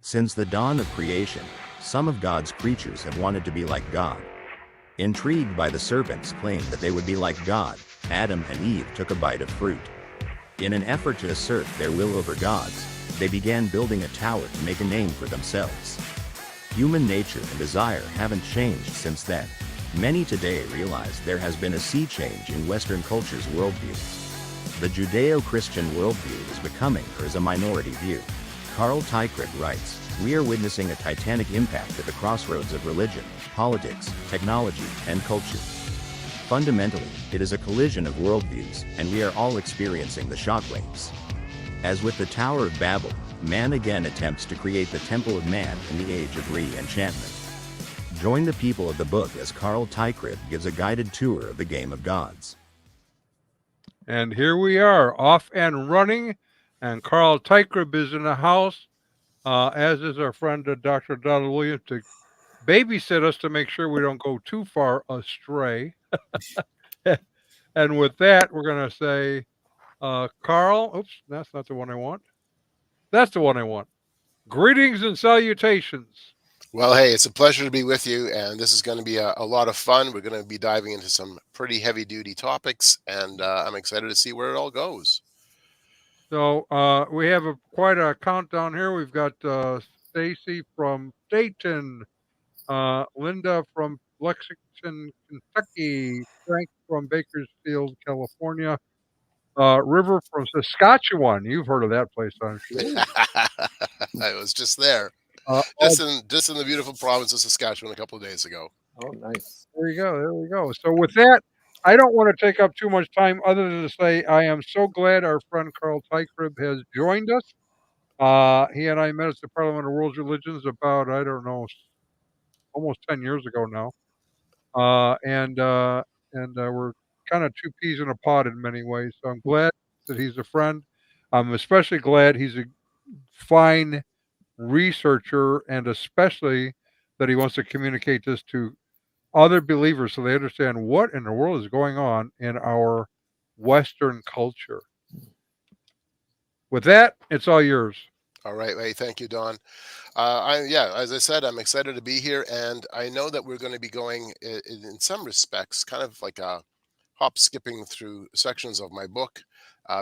Since the dawn of creation, some of God's creatures have wanted to be like God. Intrigued by the serpent's claim that they would be like God, Adam and Eve took a bite of fruit. In an effort to assert their will over God's, they began building a tower to make a name for themselves. Human nature and desire haven't changed since then. Many today realize there has been a sea change in Western culture's worldview. The Judeo-Christian worldview is becoming or is a minority view. Carl Teichrib writes, "We are witnessing a titanic impact at the crossroads of religion, politics, technology, and culture. Fundamentally, it is a collision of worldviews, and we are all experiencing the shockwaves." As with the Tower of Babel, man again attempts to create the temple of man in the Age of Re-Enchantment. Join the people of the book as Carl Teichrib gives a guided tour of the game of gods. And here we are, off and running, and Carl Teichrib is in the house, as is our friend Dr. Donald Williams, to babysit us to make sure we don't go too far astray. And with that, we're going to say, Carl, oops, that's not the one I want. That's the one I want. Greetings and salutations. Well, hey, it's a pleasure to be with you, and this is going to be a lot of fun. We're going to be diving into some pretty heavy-duty topics, and I'm excited to see where it all goes. So we have quite a countdown here. We've got Stacy from Dayton, Linda from Lexington, Kentucky, Frank from Bakersfield, California, River from Saskatchewan. You've heard of that place, I'm sure. I was just there, just in the beautiful province of Saskatchewan a couple of days ago. Oh, nice. There you go. There we go. So with that, I don't want to take up too much time other than to say I am so glad our friend Carl Teichrib has joined us. He and I met at the Parliament of World Religions about, I don't know, almost 10 years ago now. And we're kind of two peas in a pod in many ways. So I'm glad that he's a friend. I'm especially glad he's a fine researcher, and especially that he wants to communicate this to other believers so they understand what in the world is going on in our Western culture. With that, it's all yours. All right. Hey, thank you, Don. As I said, I'm excited to be here, and I know that we're going to be going in some respects, kind of like a hop skipping through sections of my book,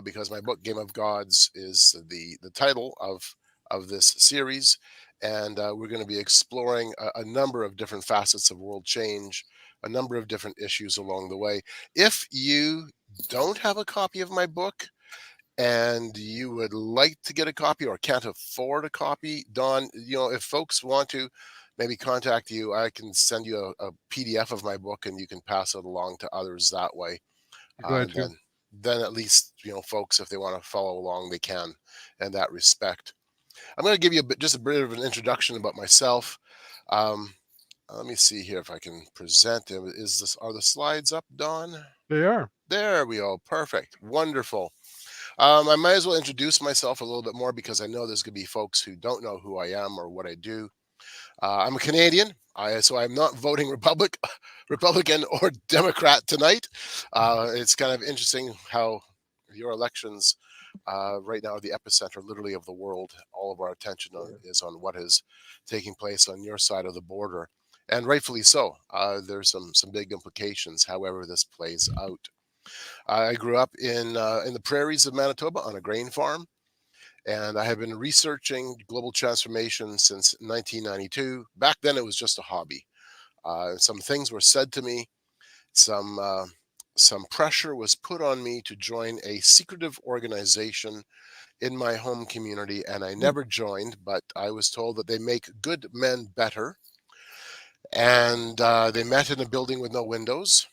because my book, Game of Gods, is the title of this series, and we're going to be exploring a number of different facets of world change, a number of different issues along the way. If you don't have a copy of my book, and you would like to get a copy or can't afford a copy, Don, if folks want to maybe contact you, I can send you a PDF of my book and you can pass it along to others that way. Then at least, folks, if they want to follow along, they can in that respect. I'm going to give you just a bit of an introduction about myself. Let me see here if I can present them. Are the slides up, Don? They are. There we go. Perfect. Wonderful. I might as well introduce myself a little bit more because I know there's going to be folks who don't know who I am or what I do. I'm a Canadian, so I'm not voting Republican or Democrat tonight. It's kind of interesting how your elections right now are the epicenter literally of the world. All of our attention is on what is taking place on your side of the border, and rightfully so. There's some big implications however this plays out. I grew up in the prairies of Manitoba on a grain farm, and I have been researching global transformation since 1992. Back then, it was just a hobby. Some things were said to me. Some pressure was put on me to join a secretive organization in my home community, and I never joined, but I was told that they make good men better. And they met in a building with no windows.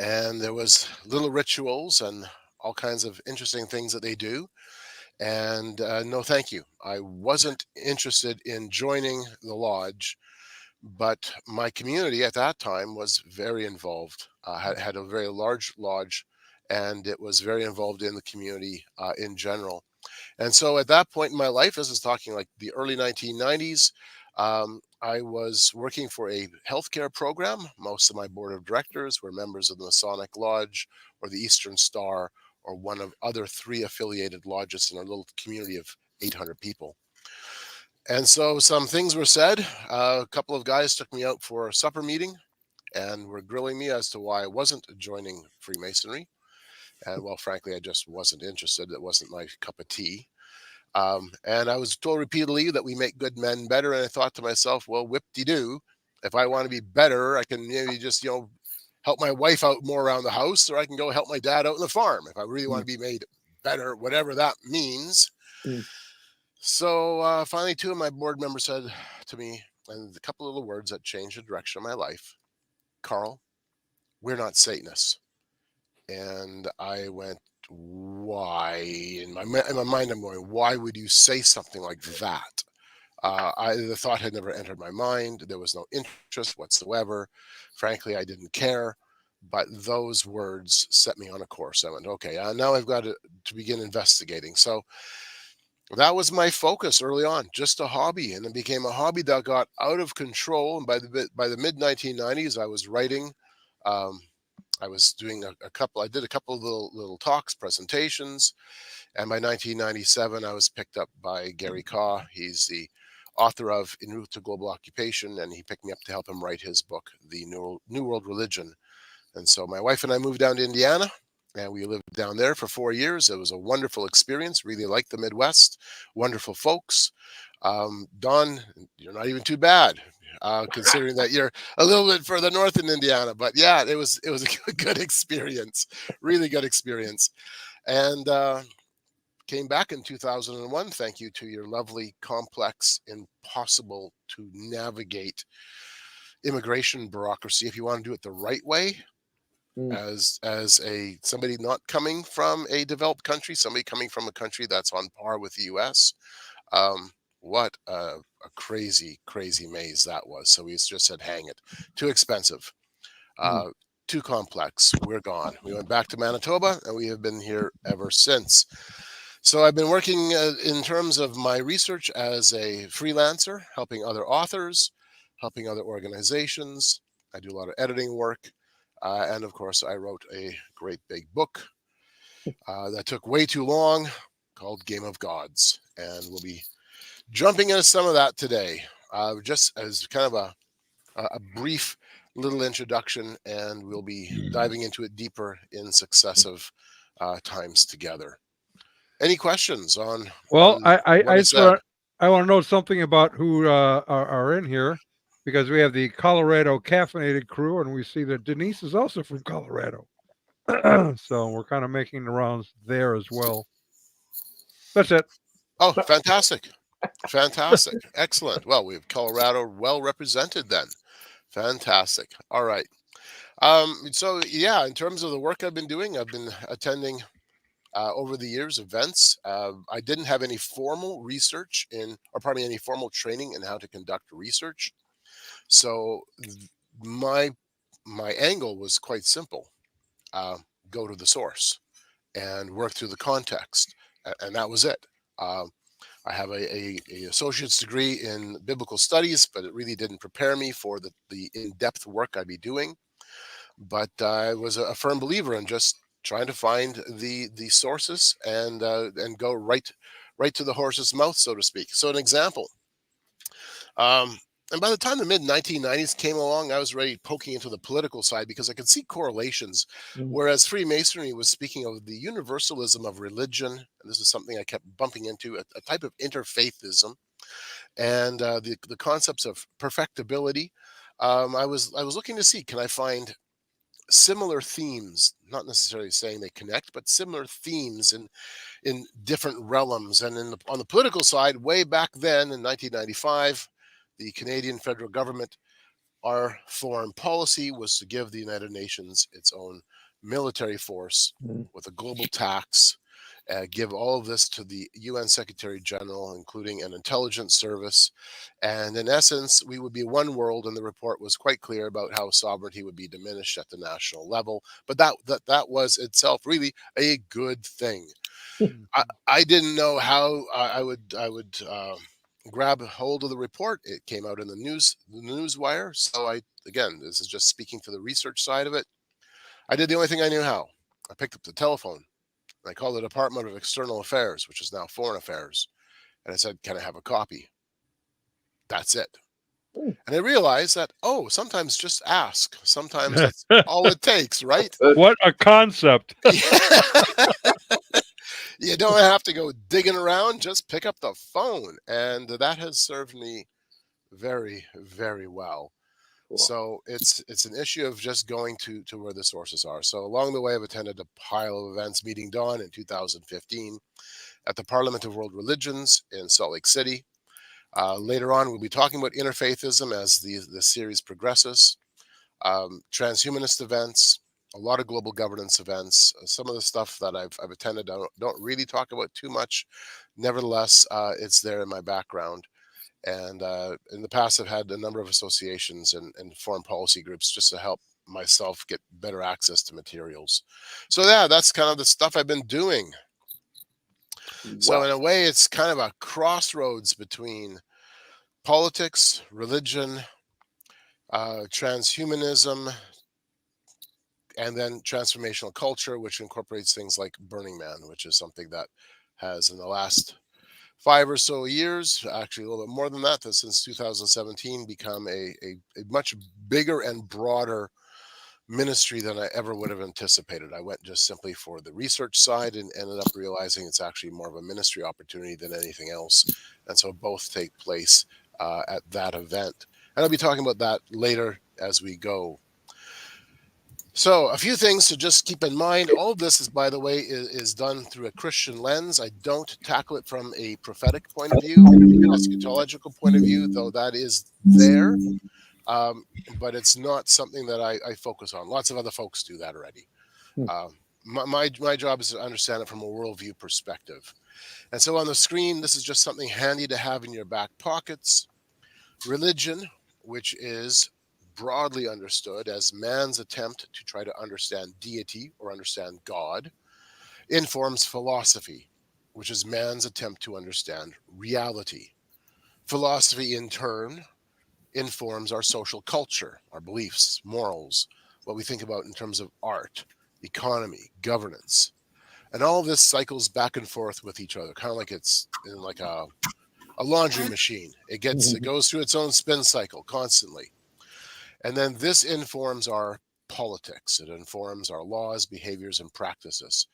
And there was little rituals and all kinds of interesting things that they do. And no, thank you. I wasn't interested in joining the lodge, but my community at that time was very involved. Had a very large lodge, and it was very involved in the community in general. And so at that point in my life, this is talking like the early 1990s, I was working for a healthcare program. Most of my board of directors were members of the Masonic Lodge or the Eastern Star or one of other 3 affiliated lodges in a little community of 800 people. And so some things were said. A couple of guys took me out for a supper meeting and were grilling me as to why I wasn't joining Freemasonry. And well, frankly, I just wasn't interested. It wasn't my cup of tea. And I was told repeatedly that we make good men better. And I thought to myself, well, whip-de-doo. If I want to be better, I can maybe just, help my wife out more around the house, or I can go help my dad out on the farm if I really want to be made better, whatever that means. Mm. So finally, two of my board members said to me, and a couple of little words that changed the direction of my life: Carl, we're not Satanists. And I went, why? In my mind, I'm going, why would you say something like that? The thought had never entered my mind. There was no interest whatsoever. Frankly, I didn't care. But those words set me on a course. I went, okay, now I've got to begin investigating. So that was my focus early on, just a hobby. And it became a hobby that got out of control. And by the mid 1990s, I was writing. I was doing I did a couple of little talks, presentations. And by 1997, I was picked up by Gary Kaw. He's the author of En Route to Global Occupation, and he picked me up to help him write his book, The New World Religion. And so my wife and I moved down to Indiana, and we lived down there for 4 years. It was a wonderful experience. Really liked the Midwest. Wonderful folks. Don, you're not even too bad, considering that you're a little bit further north in Indiana. But yeah, it was a good experience. Really good experience. And came back in 2001. Thank you to your lovely, complex, impossible to navigate immigration bureaucracy. If you want to do it the right way, as somebody not coming from a developed country, somebody coming from a country that's on par with the U.S. What a crazy maze that was. So we just said, hang it, too expensive, too complex. We're gone. We went back to Manitoba, and we have been here ever since. So I've been working in terms of my research as a freelancer, helping other authors, helping other organizations. I do a lot of editing work. And of course, I wrote a great big book that took way too long, called Game of Gods. And we'll be jumping into some of that today, just as kind of a brief little introduction, and we'll be diving into it deeper in successive times together. Any questions on? Well, on I want to know something about who are in here, because we have the Colorado Caffeinated crew, and we see that Denise is also from Colorado. So we're kind of making the rounds there as well. That's it. Oh, fantastic. Fantastic. Excellent. Well, we have Colorado well represented then. Fantastic. All right. So yeah, in terms of the work I've been doing, I've been attending over the years events. I didn't have any formal research any formal training in how to conduct research. So my angle was quite simple. Go to the source and work through the context. And that was it. I have a associate's degree in biblical studies, but it really didn't prepare me for the in-depth work I'd be doing. But I was a firm believer in just trying to find the sources and go right to the horse's mouth, so to speak. So an example. And by the time the mid 1990s came along, I was already poking into the political side because I could see correlations. Whereas Freemasonry was speaking of the universalism of religion, and this is something I kept bumping into, a type of interfaithism, and the concepts of perfectibility. I was looking to see, can I find similar themes, not necessarily saying they connect, but similar themes in different realms. And on the political side, way back then in 1995, the Canadian federal government, our foreign policy was to give the United Nations its own military force with a global tax, give all of this to the UN Secretary General, including an intelligence service. And in essence, we would be one world, and the report was quite clear about how sovereignty would be diminished at the national level. But that was itself really a good thing. I didn't know how I would grab hold of the report. It came out in the newswire. So this is just speaking to the research side of it. I did the only thing I knew how. I picked up the telephone. I called the Department of External Affairs, which is now Foreign Affairs. And I said, can I have a copy? That's it. Hmm. And I realized that, sometimes just ask. Sometimes that's all it takes, right? What a concept. You don't have to go digging around, just pick up the phone. And that has served me very, very well. Cool. So it's an issue of just going to where the sources are. So along the way, I've attended a pile of events, meeting Dawn in 2015 at the Parliament of World Religions in Salt Lake City. Later on, we'll be talking about interfaithism as the series progresses, transhumanist events, a lot of global governance events. Some of the stuff that I've attended, I don't really talk about too much. Nevertheless, it's there in my background. And in the past, I've had a number of associations and foreign policy groups just to help myself get better access to materials. So yeah, that's kind of the stuff I've been doing. So in a way, it's kind of a crossroads between politics, religion, transhumanism, and then transformational culture, which incorporates things like Burning Man, which is something that has in the last 5 or so years, actually a little bit more than that, since 2017, become a much bigger and broader ministry than I ever would have anticipated. I went just simply for the research side and ended up realizing it's actually more of a ministry opportunity than anything else. And so both take place at that event. And I'll be talking about that later as we go. So a few things to just keep in mind. All of this is, by the way, is done through a Christian lens. I don't tackle it from a prophetic point of view, eschatological point of view, though that is there. But it's not something that I focus on. Lots of other folks do that already. My job is to understand it from a worldview perspective. And so on the screen, this is just something handy to have in your back pockets. Religion, which is broadly understood as man's attempt to try to understand deity or understand God, informs philosophy, which is man's attempt to understand reality. Philosophy, in turn, informs our social culture, our beliefs, morals, what we think about in terms of art, economy, governance. And all of this cycles back and forth with each other, kind of like it's in like a laundry machine. It goes through its own spin cycle constantly. And then this informs our politics. It informs our laws, behaviors, and practices.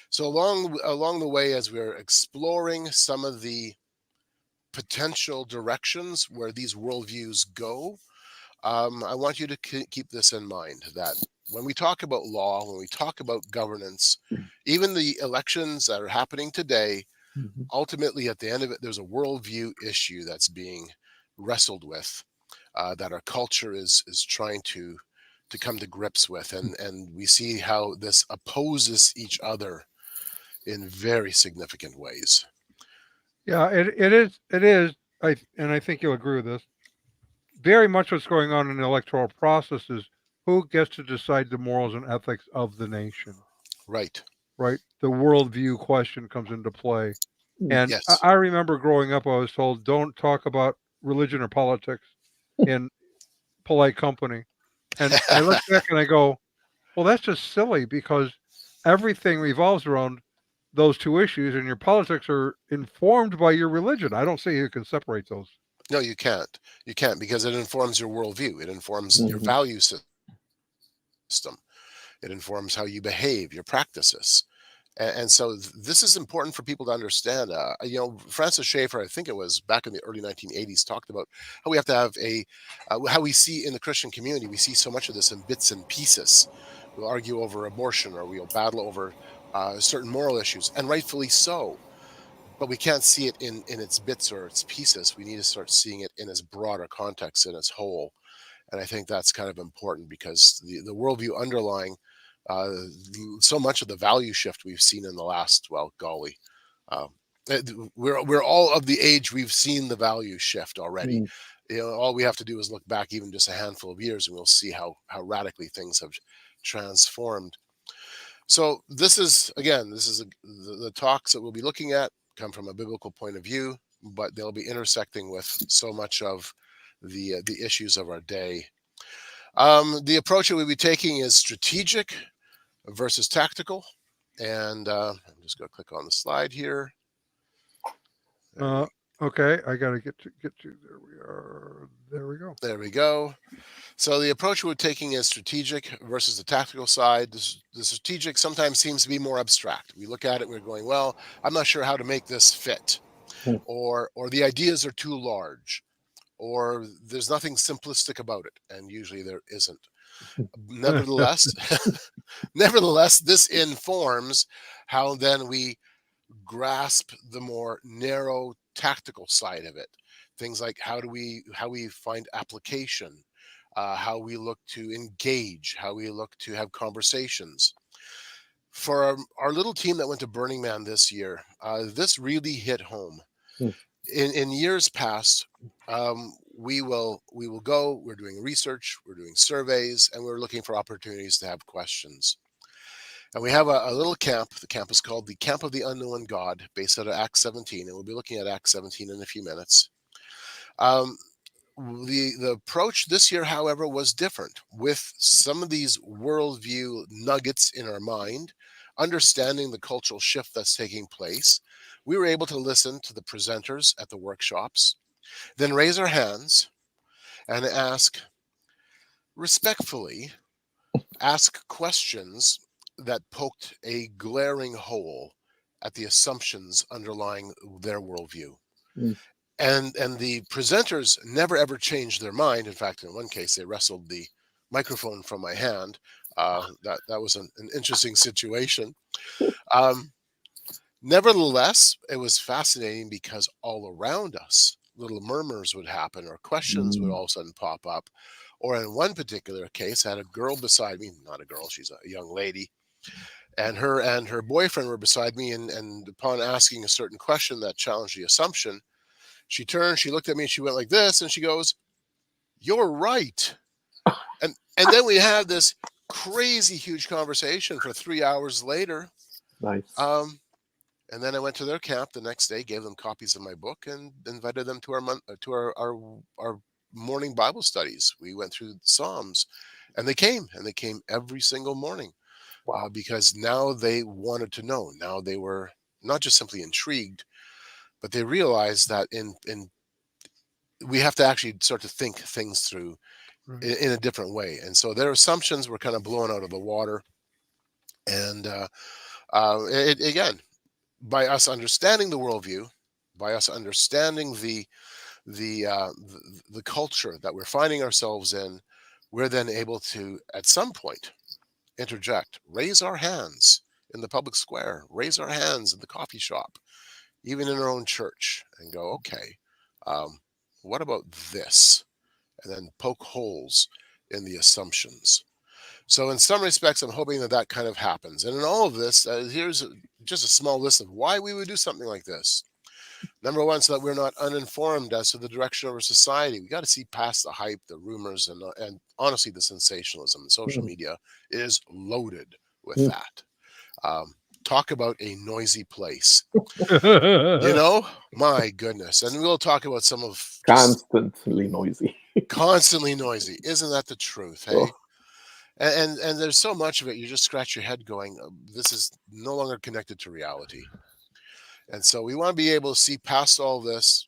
So along the way, as we're exploring some of the potential directions where these worldviews go, I want you to keep this in mind, that when we talk about law, when we talk about governance, even the elections that are happening today, ultimately at the end of it, there's a worldview issue that's being wrestled with, that our culture is trying to come to grips with. And we see how this opposes each other in very significant ways. Yeah, it is. I think you'll agree with this. Very much what's going on in the electoral process is who gets to decide the morals and ethics of the nation. Right. Right. The worldview question comes into play. And Yes. I remember growing up, I was told, don't talk about religion or politics in polite company. And I look back and I go, well, that's just silly because everything revolves around those two issues, and your politics are informed by your religion. I don't see you can separate those. No, you can't. You can't, because it informs your worldview. It informs your value system. It informs how you behave, your practices. And so this is important for people to understand. Francis Schaeffer, I think it was back in the early 1980s, talked about how we have to have how we see in the Christian community, we see so much of this in bits and pieces. We'll argue over abortion, or we'll battle over certain moral issues, and rightfully so. But we can't see it in its bits or its pieces. We need to start seeing it in its broader context, in its whole. And I think that's kind of important, because the worldview underlying so much of the value shift we've seen in the last, well, golly, we're all of the age we've seen the value shift already. All we have to do is look back even just a handful of years, and we'll see how radically things have transformed. So this is the talks that we'll be looking at come from a biblical point of view, but they'll be intersecting with so much of the issues of our day. The approach that we'll be taking is strategic versus tactical. And I'm just going to click on the slide here. Okay, I gotta get to. There we are. There we go. There we go. So the approach we're taking is strategic versus the tactical side. The strategic sometimes seems to be more abstract. We look at it, we're going, well, I'm not sure how to make this fit, Hmm. or the ideas are too large, or there's nothing simplistic about it, and usually there isn't. Nevertheless, nevertheless, this informs how then we grasp the more narrow tactical side of it. Things like how we find application, how we look to engage, how we look to have conversations. For our little team that went to Burning Man this year, this really hit home. Hmm. In years past, we will go. We're doing research, we're doing surveys, and we're looking for opportunities to have questions. And we have a little camp. The camp is called the Camp of the Unknown God, based out of Acts 17, and we'll be looking at Acts 17 in a few minutes. The approach this year, however, was different. With some of these worldview nuggets in our mind, understanding the cultural shift that's taking place, we were able to listen to the presenters at the workshops, then raise our hands and respectfully, ask questions that poked a glaring hole at the assumptions underlying their worldview. Mm. And the presenters never ever changed their mind. In fact, in one case, they wrestled the microphone from my hand. That was an interesting situation. Um, Nevertheless, it was fascinating because all around us, little murmurs would happen, or questions would all of a sudden pop up. Or in one particular case, I had a girl beside me, not a girl, she's a young lady, and her boyfriend were beside me, and upon asking a certain question that challenged the assumption, she turned, she looked at me, and she went like this, and she goes, "You're right." And then we had this crazy huge conversation for 3 hours later. Nice. And then I went to their camp the next day, gave them copies of my book, and invited them to our morning Bible studies. We went through the Psalms, and they came every single morning. Wow. Because now they wanted to know. Now they were not just simply intrigued, but they realized that in we have to actually start to think things through in a different way. And so their assumptions were kind of blown out of the water. And again, by us understanding the worldview, by us understanding the culture that we're finding ourselves in, we're then able to, at some point, interject, raise our hands in the public square, raise our hands in the coffee shop, even in our own church, and go, okay, what about this? And then poke holes in the assumptions. So in some respects, I'm hoping that kind of happens. And in all of this, here's just a small list of why we would do something like this. Number one, so that we're not uninformed as to the direction of our society. We got to see past the hype, the rumors, and honestly, the sensationalism. Social media is loaded with that. Talk about a noisy place. My goodness. And we'll talk about some of Constantly noisy. Constantly noisy. Isn't that the truth? Hey. Oh. And there's so much of it, you just scratch your head going, this is no longer connected to reality. And so we want to be able to see past all this.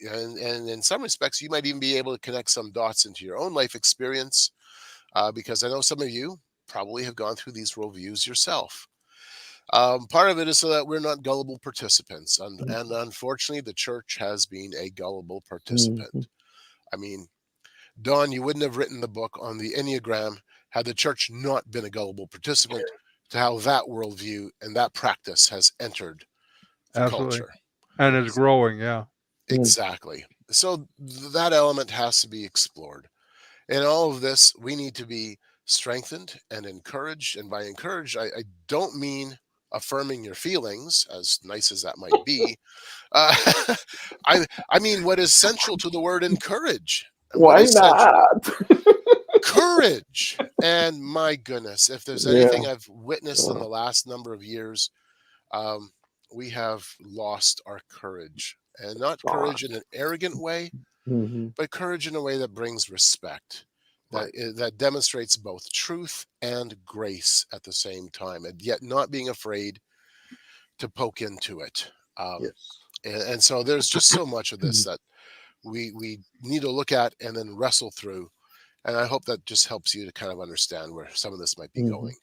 And in some respects, you might even be able to connect some dots into your own life experience, because I know some of you probably have gone through these worldviews yourself. Part of it is so that we're not gullible participants. And unfortunately, the church has been a gullible participant. I mean, Don, you wouldn't have written the book on the Enneagram had the church not been a gullible participant to how that worldview and that practice has entered the Absolutely. culture. And it's growing, yeah. Exactly. So that element has to be explored. In all of this, we need to be strengthened and encouraged. And by encouraged, I don't mean affirming your feelings, as nice as that might be. I mean what is central to the word encourage. Why not? Courage. And my goodness, if there's anything I've witnessed in the last number of years, we have lost our courage. And not courage in an arrogant way, but courage in a way that brings respect, that demonstrates both truth and grace at the same time, and yet not being afraid to poke into it. And so there's just so much of this that we need to look at and then wrestle through. And I hope that just helps you to kind of understand where some of this might be going.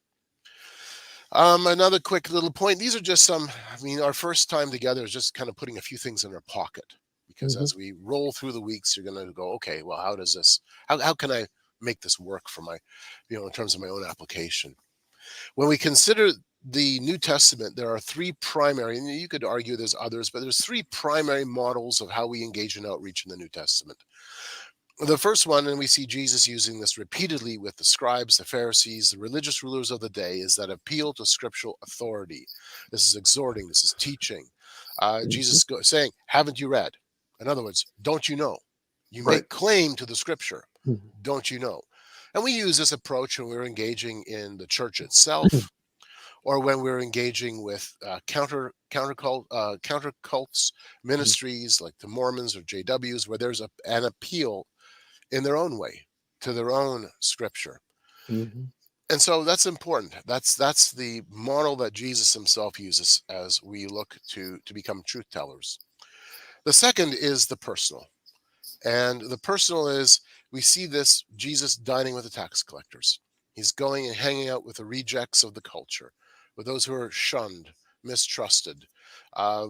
Another quick little point. These are just some, I mean, our first time together is just kind of putting a few things in our pocket, because as we roll through the weeks, you're going to go, okay, well, how does this, how can I make this work for my, in terms of my own application? When we consider the New Testament, there are three primary, and you could argue there's others, but there's three primary models of how we engage in outreach in the New Testament. The first one, and we see Jesus using this repeatedly with the scribes, the Pharisees, the religious rulers of the day, is that appeal to scriptural authority. This is exhorting, this is teaching. Jesus saying, haven't you read? In other words, don't you know? You make claim to the scripture, don't you know? And we use this approach when we're engaging in the church itself, or when we're engaging with counter cults ministries like the Mormons or JWs, where there's an appeal in their own way to their own scripture. And so that's important. That's the model that Jesus himself uses as we look to become truth tellers. The second is the personal. And the personal is, we see this Jesus dining with the tax collectors. He's going and hanging out with the rejects of the culture, with those who are shunned, mistrusted.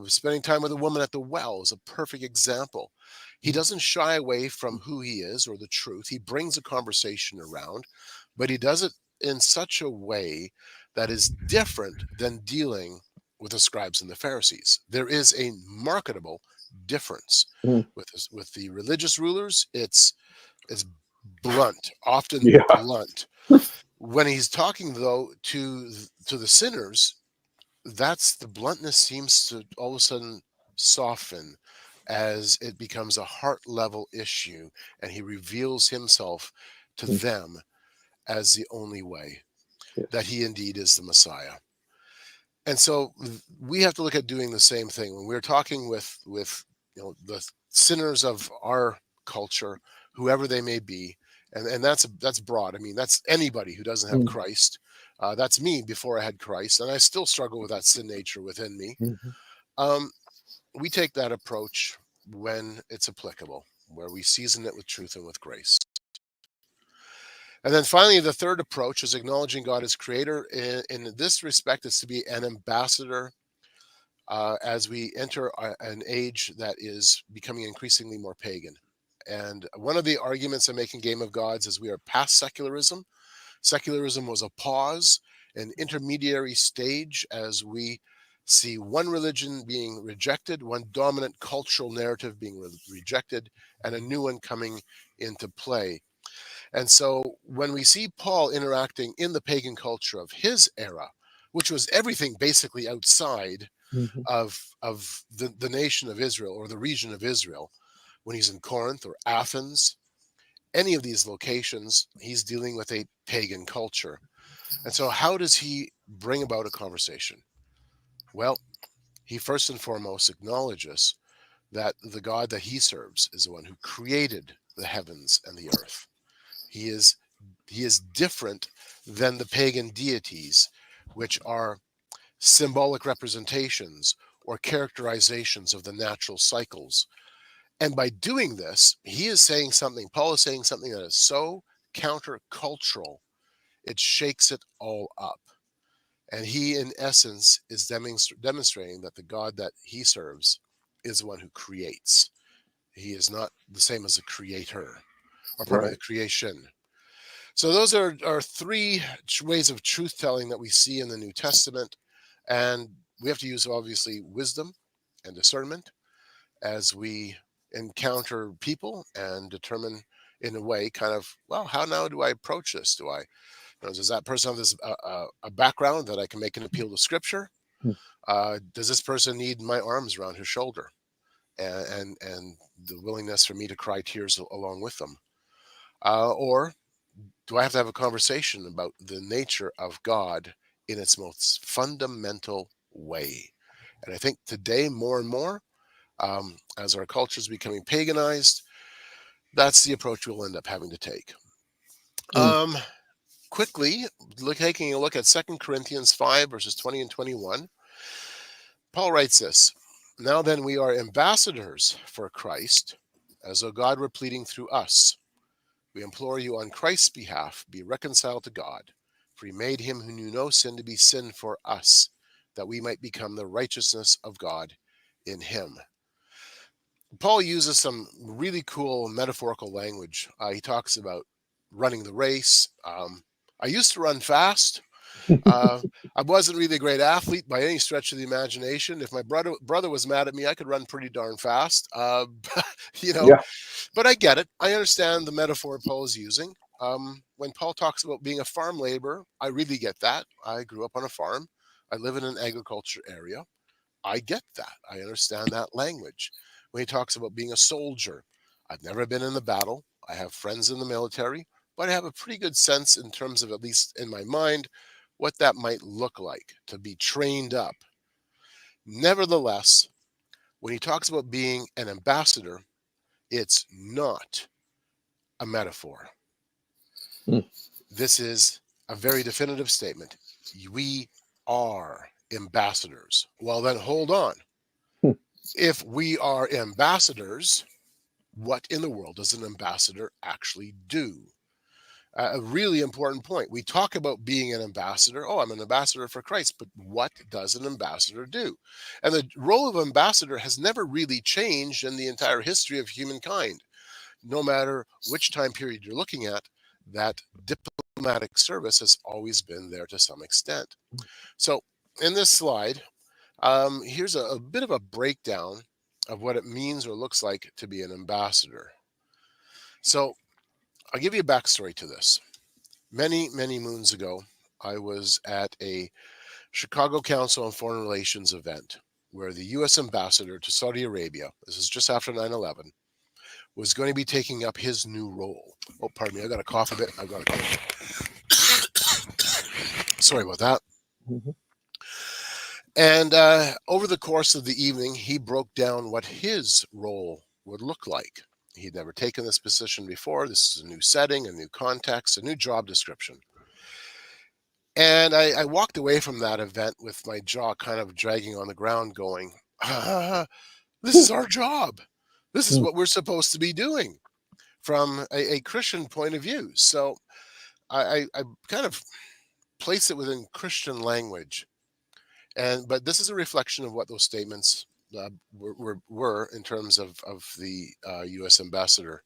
Spending time with a woman at the well is a perfect example. He doesn't shy away from who he is or the truth. He brings a conversation around, but he does it in such a way that is different than dealing with the scribes and the Pharisees. There is a marketable difference. With the religious rulers, it's blunt, often blunt. When he's talking, though, to the sinners, that's the bluntness seems to all of a sudden soften as it becomes a heart level issue, and he reveals himself to them as the only way, that he indeed is the Messiah. And so we have to look at doing the same thing when we're talking with the sinners of our culture, whoever they may be. And that's broad. I mean, that's anybody who doesn't have Christ. That's me before I had Christ, and I still struggle with that sin nature within me. We take that approach when it's applicable, where we season it with truth and with grace. And then finally, the third approach is acknowledging God as creator. In this respect, it's to be an ambassador as we enter an age that is becoming increasingly more pagan. And one of the arguments I make in Game of Gods is we are past secularism. Secularism was a pause, an intermediary stage, as we see one religion being rejected, one dominant cultural narrative being rejected, and a new one coming into play. And so when we see Paul interacting in the pagan culture of his era, which was everything basically outside of the nation of Israel or the region of Israel, when he's in Corinth or Athens, any of these locations, he's dealing with a pagan culture. And so how does he bring about a conversation? Well, he first and foremost acknowledges that the God that he serves is the one who created the heavens and the earth. He is different than the pagan deities, which are symbolic representations or characterizations of the natural cycles. And by doing this, he is saying something, Paul is saying something that is so countercultural, it shakes it all up. And he, in essence, is demonstrating that the God that he serves is the one who creates. He is not the same as a creator or part of the creation. So those are three ways of truth-telling that we see in the New Testament. And we have to use, obviously, wisdom and discernment as we encounter people and determine in a way kind of, well, how now do I approach this? Does that person have this a background that I can make an appeal to scripture? Does this person need my arms around his shoulder and the willingness for me to cry tears along with them? Or do I have to have a conversation about the nature of God in its most fundamental way? And I think today, more and more, as our culture is becoming paganized, that's the approach we'll end up having to take. Quickly, taking a look at 2 Corinthians 5, verses 20 and 21, Paul writes this: Now then, we are ambassadors for Christ, as though God were pleading through us. We implore you on Christ's behalf, be reconciled to God. For he made him who knew no sin to be sin for us, that we might become the righteousness of God in him. Paul uses some really cool metaphorical language. He talks about running the race. I used to run fast. I wasn't really a great athlete by any stretch of the imagination. If my brother was mad at me, I could run pretty darn fast. Yeah. But I get it. I understand the metaphor Paul is using. When Paul talks about being a farm laborer, I really get that. I grew up on a farm. I live in an agriculture area. I get that. I understand that language. When he talks about being a soldier, I've never been in the battle. I have friends in the military, but I have a pretty good sense in terms of, at least in my mind, what that might look like to be trained up. Nevertheless, when he talks about being an ambassador, it's not a metaphor. This is a very definitive statement. We are ambassadors. Well, then hold on. If we are ambassadors, what in the world does an ambassador actually do? A really important point. We talk about being an ambassador. Oh, I'm an ambassador for Christ. But what does an ambassador do? And the role of ambassador has never really changed in the entire history of humankind. No matter which time period you're looking at, that diplomatic service has always been there to some extent. So in this slide, here's a bit of a breakdown of what it means or looks like to be an ambassador. So I'll give you a backstory to this. Many, many moons ago, I was at a Chicago Council on Foreign Relations event where the U.S. ambassador to Saudi Arabia, this is just after 9/11, was going to be taking up his new role. Oh, pardon me, I got to cough a bit. I've got to cough. Sorry about that. Mm-hmm. And over the course of the evening, he broke down what his role would look like. He'd never taken this position before. This is a new setting, a new context, a new job description. And I walked away from that event with my jaw kind of dragging on the ground going, this is our job. This is what we're supposed to be doing from a Christian point of view. So I kind of place it within Christian language. But this is a reflection of what those statements were in terms of the U.S. ambassador.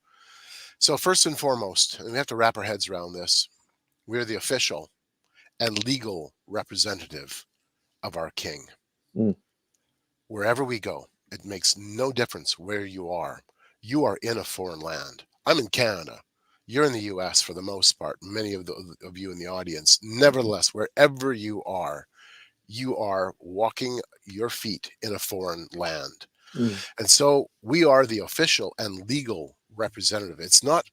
So first and foremost, and we have to wrap our heads around this, we're the official and legal representative of our King. Wherever we go, it makes no difference where you are. You are in a foreign land. I'm in Canada. You're in the U.S. for the most part, many of you in the audience. Nevertheless, wherever you are walking your feet in a foreign land. And so we are the official and legal representative. It's not,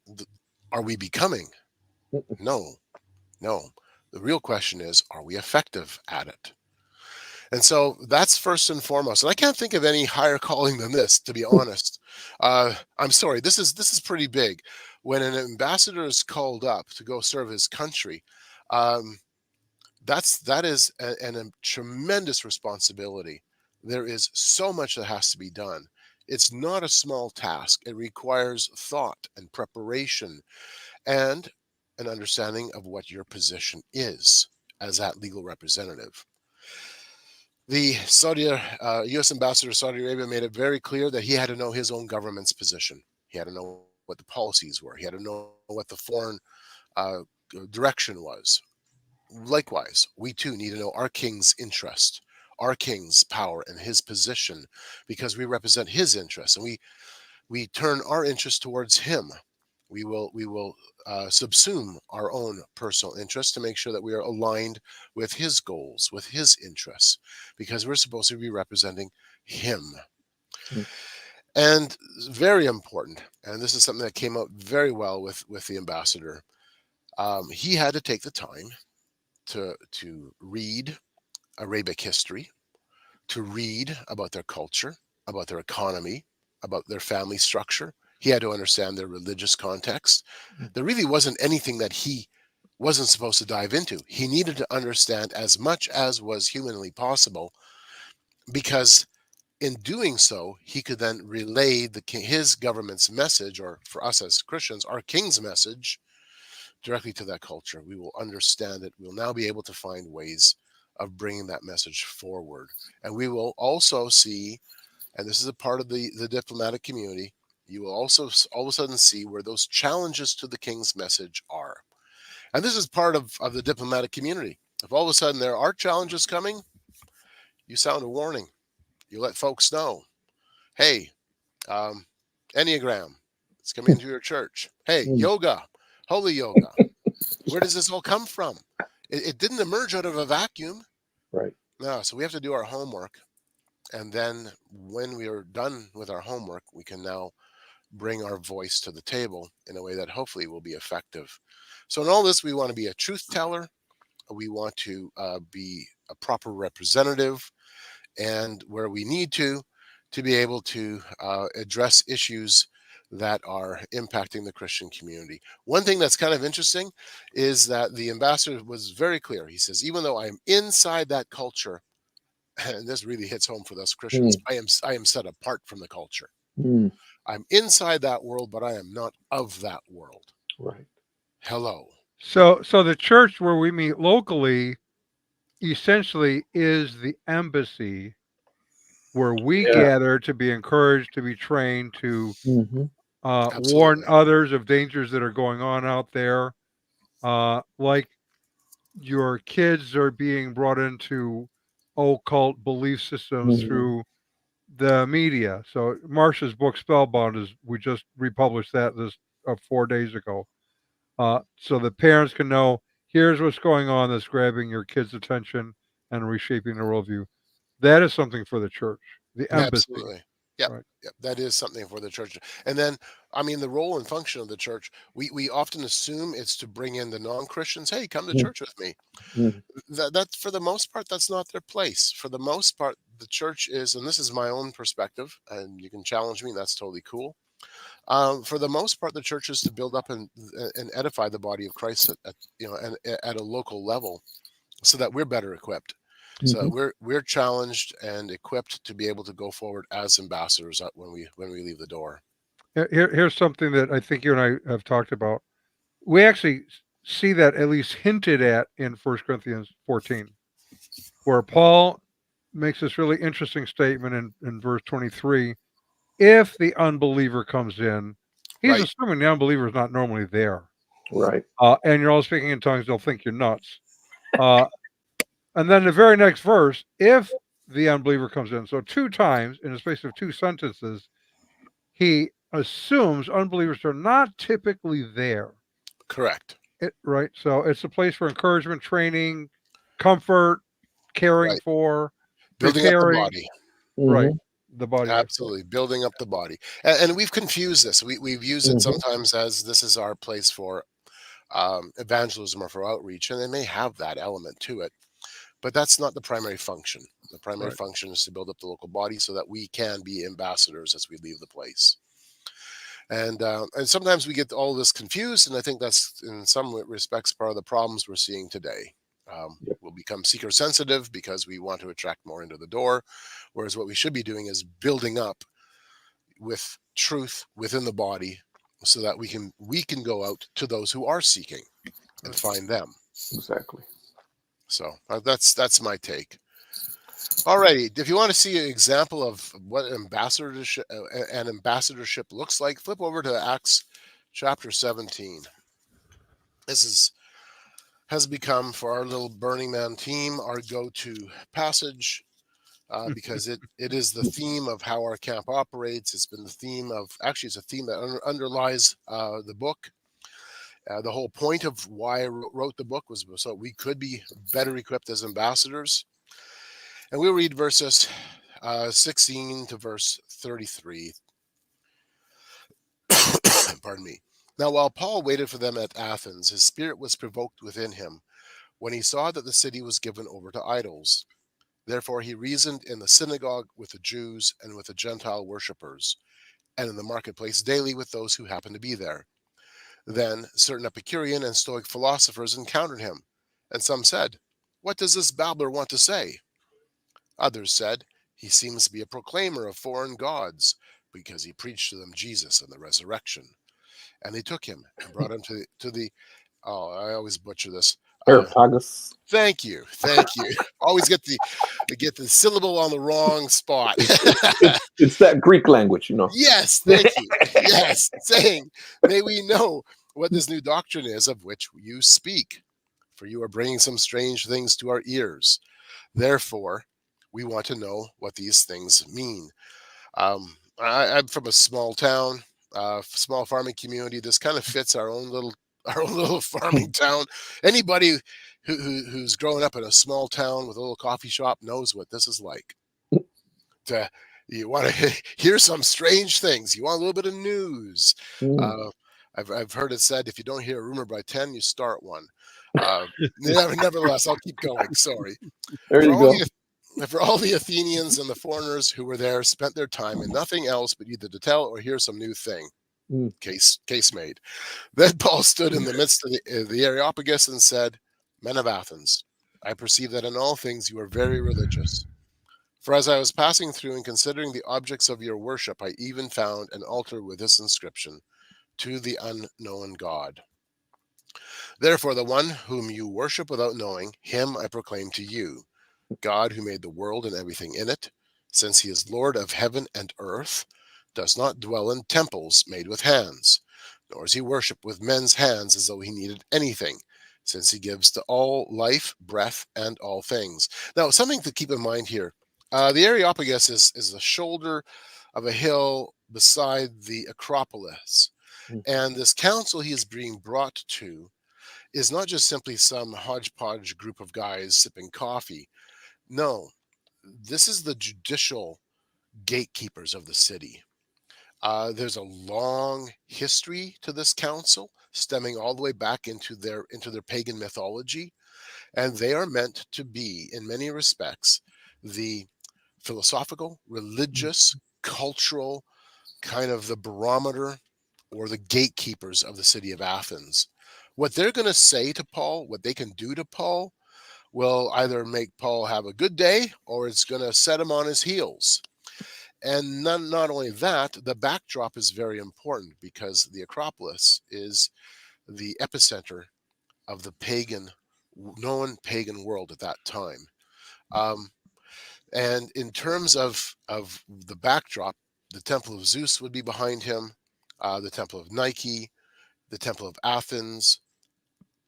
are we becoming? No. The real question is, are we effective at it? And so that's first and foremost. And I can't think of any higher calling than this, to be honest. I'm sorry, this is pretty big. When an ambassador is called up to go serve his country, that is a tremendous responsibility. There is so much that has to be done. It's not a small task. It requires thought and preparation and an understanding of what your position is as that legal representative. The U.S. ambassador to Saudi Arabia made it very clear that he had to know his own government's position. He had to know what the policies were. He had to know what the foreign direction was. Likewise, we too need to know our King's interest, our King's power and his position, because we represent his interests, and we turn our interest towards him. We will subsume our own personal interests to make sure that we are aligned with his goals, with his interests, because we're supposed to be representing him. And very important, and this is something that came out very well with the ambassador. He had to take the time to read Arabic history, to read about their culture, about their economy, about their family structure. He had to understand their religious context. There really wasn't anything that he wasn't supposed to dive into. He needed to understand as much as was humanly possible, because In doing so, he could then relay his government's message, or for us as Christians, our king's message, directly to that culture. We will understand it. We'll now be able to find ways of bringing that message forward. And we will also see, and this is a part of the diplomatic community, you will also all of a sudden see where those challenges to the king's message are. And this is part of the diplomatic community. If all of a sudden there are challenges coming, you sound a warning. You let folks know, hey, Enneagram, it's coming into your church. Hey, yoga, holy yoga. Where does this all come from? It didn't emerge out of a vacuum. Right. No, so we have to do our homework. And then when we are done with our homework, we can now bring our voice to the table in a way that hopefully will be effective. So in all this, we want to be a truth teller. We want to be a proper representative, and where we need to be able to address issues that are impacting the Christian community. One thing that's kind of interesting is that the ambassador was very clear. He says, even though I'm inside that culture, and this really hits home for us Christians, I am set apart from the culture. I'm inside that world, but I am not of that world. Right. Hello. So the church where we meet locally essentially is the embassy where we gather to be encouraged, to be trained, to warn others of dangers that are going on out there. Like your kids are being brought into occult belief systems through the media. So Marcia's book Spellbound we just republished that 4 days ago. So the parents can know, here's what's going on that's grabbing your kids' attention and reshaping their worldview. That is something for the church, the embassy. Absolutely. Yep. Right. Yep. That is something for the church. And then, I mean, the role and function of the church, we often assume it's to bring in the non-Christians. Hey, come to church with me. That for the most part, that's not their place. For the most part, the church is, and this is my own perspective, and you can challenge me. That's totally cool. For the most part, the church is to build up and edify the body of Christ at a local level, so that we're better equipped. So we're challenged and equipped to be able to go forward as ambassadors when we leave the door. Here's something that I think you and I have talked about. We actually see that at least hinted at in 1 Corinthians 14, where Paul makes this really interesting statement in verse 23. If the unbeliever comes in, he's assuming the unbeliever is not normally there. Right. And you're all speaking in tongues, they'll think you're nuts. And then the very next verse, if the unbeliever comes in. So 2 times in the space of 2 sentences, he assumes unbelievers are not typically there. Correct. Right. So it's a place for encouragement, training, comfort, caring for, building up the body. Right. The body. Absolutely. Building up the body. And we've confused this. We've used it sometimes as this is our place for evangelism or for outreach, and they may have that element to it. But that's not the primary function. The primary function is to build up the local body so that we can be ambassadors as we leave the place. And sometimes we get all this confused, and I think that's in some respects part of the problems we're seeing today. We'll become seeker sensitive because we want to attract more into the door, whereas what we should be doing is building up with truth within the body so that we can go out to those who are seeking and find them. Exactly. So that's my take. All righty. If you want to see an example of what ambassadorship looks like, flip over to Acts chapter 17. This has become, for our little Burning Man team, our go-to passage because it is the theme of how our camp operates. It's been the theme of, actually, it's a theme that underlies the book. The whole point of why I wrote the book was so we could be better equipped as ambassadors. And we'll read verses 16 to verse 33. Pardon me. Now, while Paul waited for them at Athens, his spirit was provoked within him when he saw that the city was given over to idols. Therefore, he reasoned in the synagogue with the Jews and with the Gentile worshippers, and in the marketplace daily with those who happened to be there. Then certain Epicurean and Stoic philosophers encountered him, and some said, "What does this babbler want to say?" Others said, He seems to be a proclaimer of foreign gods because he preached to them Jesus and the resurrection. And they took him and brought him to the oh, I always butcher this. Areopagus. Thank you. Always get the syllable on the wrong spot. It's that Greek language, you know. Yes, thank you. Yes, saying, may we know what this new doctrine is of which you speak, for you are bringing some strange things to our ears. Therefore, we want to know what these things mean. I'm from a small town, small farming community. This kind of fits our own little farming town. Anybody who's growing up in a small town with a little coffee shop knows what this is like. You want to hear some strange things. You want a little bit of news. I've heard it said, if you don't hear a rumor by 10, you start one. Nevertheless, I'll keep going. Sorry. There you go. For all the Athenians and the foreigners who were there spent their time in nothing else but either to tell or hear some new thing. Case made. Then Paul stood in the midst of the Areopagus and said, Men of Athens, I perceive that in all things you are very religious. For as I was passing through and considering the objects of your worship, I even found an altar with this inscription, To the unknown God. Therefore, the one whom you worship without knowing, him I proclaim to you, God who made the world and everything in it, since he is Lord of heaven and earth, does not dwell in temples made with hands, nor is he worshipped with men's hands as though he needed anything, since he gives to all life, breath, and all things. Now, something to keep in mind here. The Areopagus is the shoulder of a hill beside the Acropolis. And this council he is being brought to is not just simply some hodgepodge group of guys sipping coffee. No, this is the judicial gatekeepers of the city. There's a long history to this council, stemming all the way back into their pagan mythology, and they are meant to be, in many respects, the philosophical, religious, cultural kind of the barometer or the gatekeepers of the city of Athens. What they're going to say to Paul, what they can do to Paul, will either make Paul have a good day or it's going to set him on his heels. And not only that, the backdrop is very important because the Acropolis is the epicenter of the known pagan world at that time. And in terms of the backdrop, the Temple of Zeus would be behind him, the Temple of Nike, the Temple of Athens.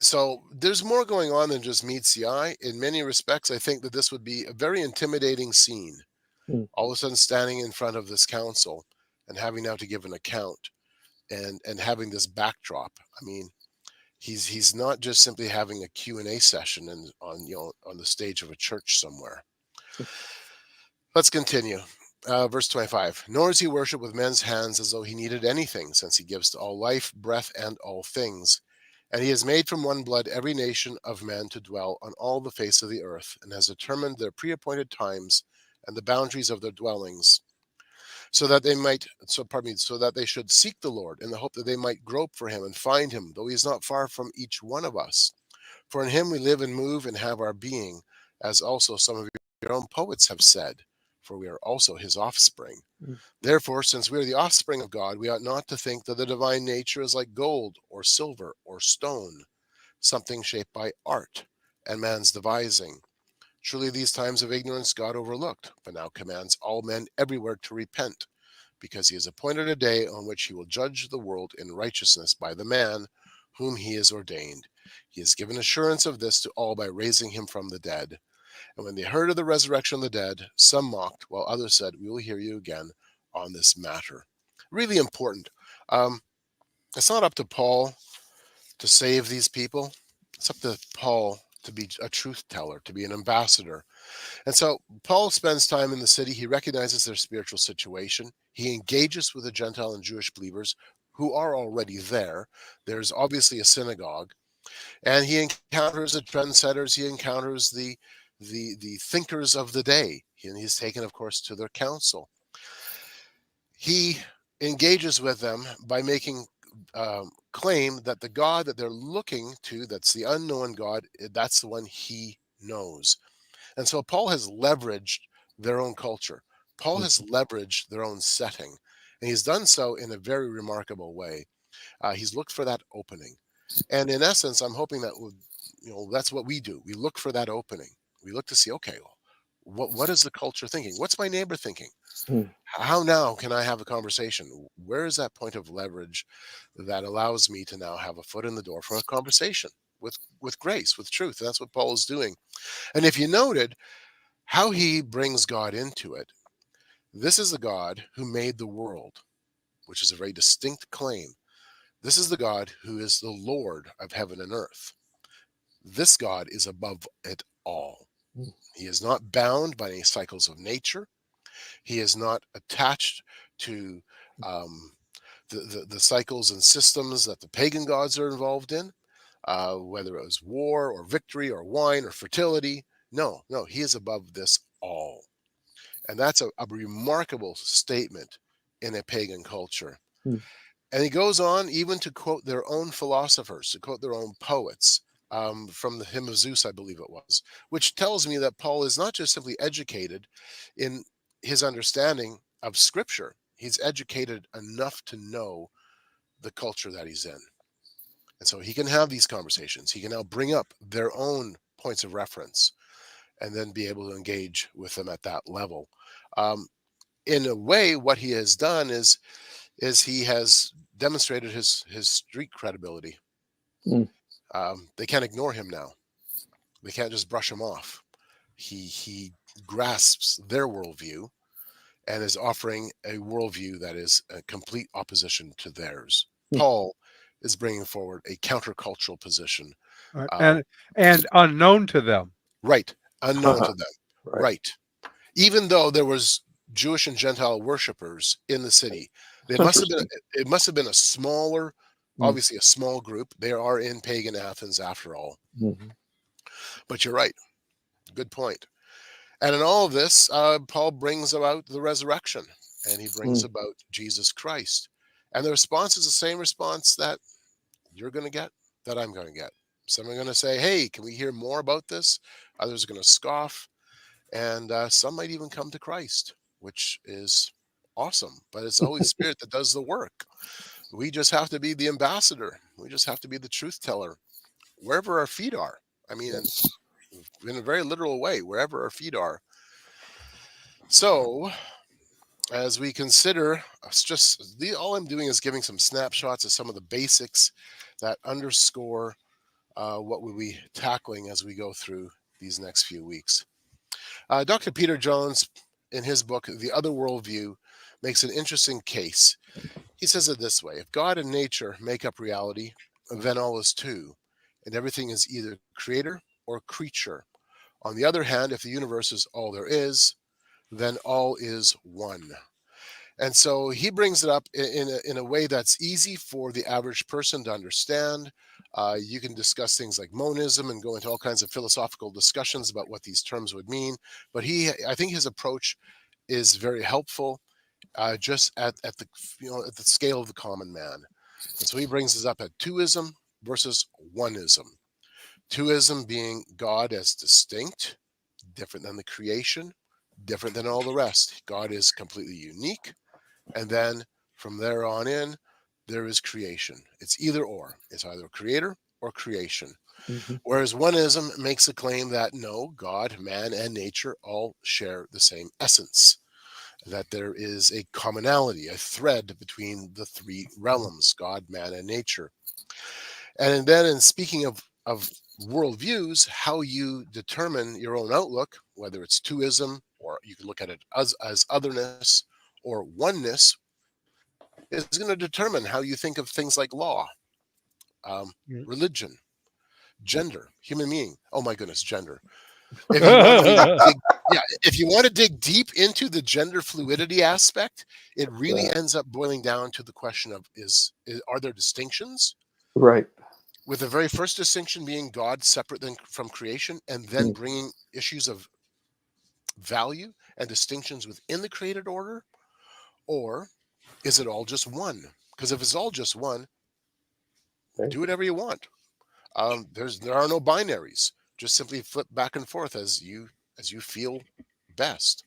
So there's more going on than just meets the eye. In many respects, I think that this would be a very intimidating scene. All of a sudden standing in front of this council and having now to give an account and having this backdrop. I mean, he's not just simply having a Q&A session on the stage of a church somewhere. Let's continue. Verse 25, nor is he worshipped with men's hands as though he needed anything, since he gives to all life, breath, and all things. And he has made from one blood every nation of men to dwell on all the face of the earth, and has determined their pre-appointed times and the boundaries of their dwellings, so that they should seek the Lord in the hope that they might grope for him and find him, though he is not far from each one of us. For in him we live and move and have our being, as also some of your own poets have said, for we are also his offspring. Therefore, since we are the offspring of God, we ought not to think that the divine nature is like gold or silver or stone, something shaped by art and man's devising. Truly these times of ignorance God overlooked, but now commands all men everywhere to repent, because he has appointed a day on which he will judge the world in righteousness by the man whom he has ordained. He has given assurance of this to all by raising him from the dead. And when they heard of the resurrection of the dead, some mocked, while others said, we will hear you again on this matter. Really important. It's not up to Paul to save these people. It's up to Paul to be a truth teller, to be an ambassador. And so Paul spends time in the city. He recognizes their spiritual situation. He engages with the Gentile and Jewish believers who are already there. There's obviously a synagogue. And he encounters the trendsetters. He encounters the thinkers of the day. And he's taken, of course, to their council. He engages with them by making claim that the God that they're looking to, that's the unknown God, that's the one he knows. And so Paul has leveraged their own culture. Paul has leveraged their own setting, and he's done so in a very remarkable way. He's looked for that opening, and in essence, I'm hoping that that's what we do. We look for that opening. We look to see, okay, well, what is the culture thinking? What's my neighbor thinking? Mm. How now can I have a conversation? Where is that point of leverage that allows me to now have a foot in the door for a conversation with grace, with truth? And that's what Paul is doing. And if you noted how he brings God into it, this is the God who made the world, which is a very distinct claim. This is the God who is the Lord of heaven and earth. This God is above it all. He is not bound by any cycles of nature. He is not attached to the cycles and systems that the pagan gods are involved in, whether it was war or victory or wine or fertility. No, he is above this all. And that's a remarkable statement in a pagan culture. Mm. And he goes on even to quote their own philosophers, to quote their own poets, from the Hymn of Zeus, I believe it was, which tells me that Paul is not just simply educated in his understanding of Scripture. He's educated enough to know the culture that he's in. And so he can have these conversations. He can now bring up their own points of reference and then be able to engage with them at that level. In a way, what he has done is he has demonstrated his street credibility. Mm. They can't ignore him now. They can't just brush him off. He grasps their worldview and is offering a worldview that is a complete opposition to theirs. Paul is bringing forward a countercultural position. And unknown to them. Right. Unknown to them. Right. Even though there was Jewish and Gentile worshipers in the city, it must have been a smaller, obviously a small group. They are in pagan Athens after all. Mm-hmm. But you're right. Good point. And in all of this, Paul brings about the resurrection, and he brings about Jesus Christ. And the response is the same response that you're going to get, that I'm going to get. Some are going to say, hey, can we hear more about this? Others are going to scoff. And some might even come to Christ, which is awesome. But it's the Holy Spirit that does the work. We just have to be the ambassador. We just have to be the truth teller wherever our feet are. I mean, in a very literal way, wherever our feet are. So, as we consider, all I'm doing is giving some snapshots of some of the basics that underscore what we'll be tackling as we go through these next few weeks. Dr. Peter Jones, in his book, The Other Worldview, makes an interesting case. He says it this way: if God and nature make up reality, then all is two, and everything is either creator or creature. On the other hand, if the universe is all there is, then all is one. And so he brings it up in a way that's easy for the average person to understand. You can discuss things like monism and go into all kinds of philosophical discussions about what these terms would mean. But I think his approach is very helpful, just at the scale of the common man. And so he brings us up at two-ism versus one-ism. Two-ism being God as distinct, different than the creation, different than all the rest. God is completely unique. And then from there on in, there is creation. It's either or. It's either creator or creation. Mm-hmm. Whereas one-ism makes a claim that no, God, man, and nature all share the same essence, that there is a commonality, a thread between the three realms, God, man, and nature. And then in speaking of worldviews, how you determine your own outlook, whether it's two-ism or you can look at it as otherness or oneness, is going to determine how you think of things like law, religion, gender, human being. Oh my goodness, gender. If you want to dig deep into the gender fluidity aspect, it really ends up boiling down to the question of are there distinctions? Right. With the very first distinction being God separate from creation, and then bringing issues of value and distinctions within the created order? Or is it all just one? Because if it's all just one, do whatever you want. There are no binaries. Just simply flip back and forth as you feel best.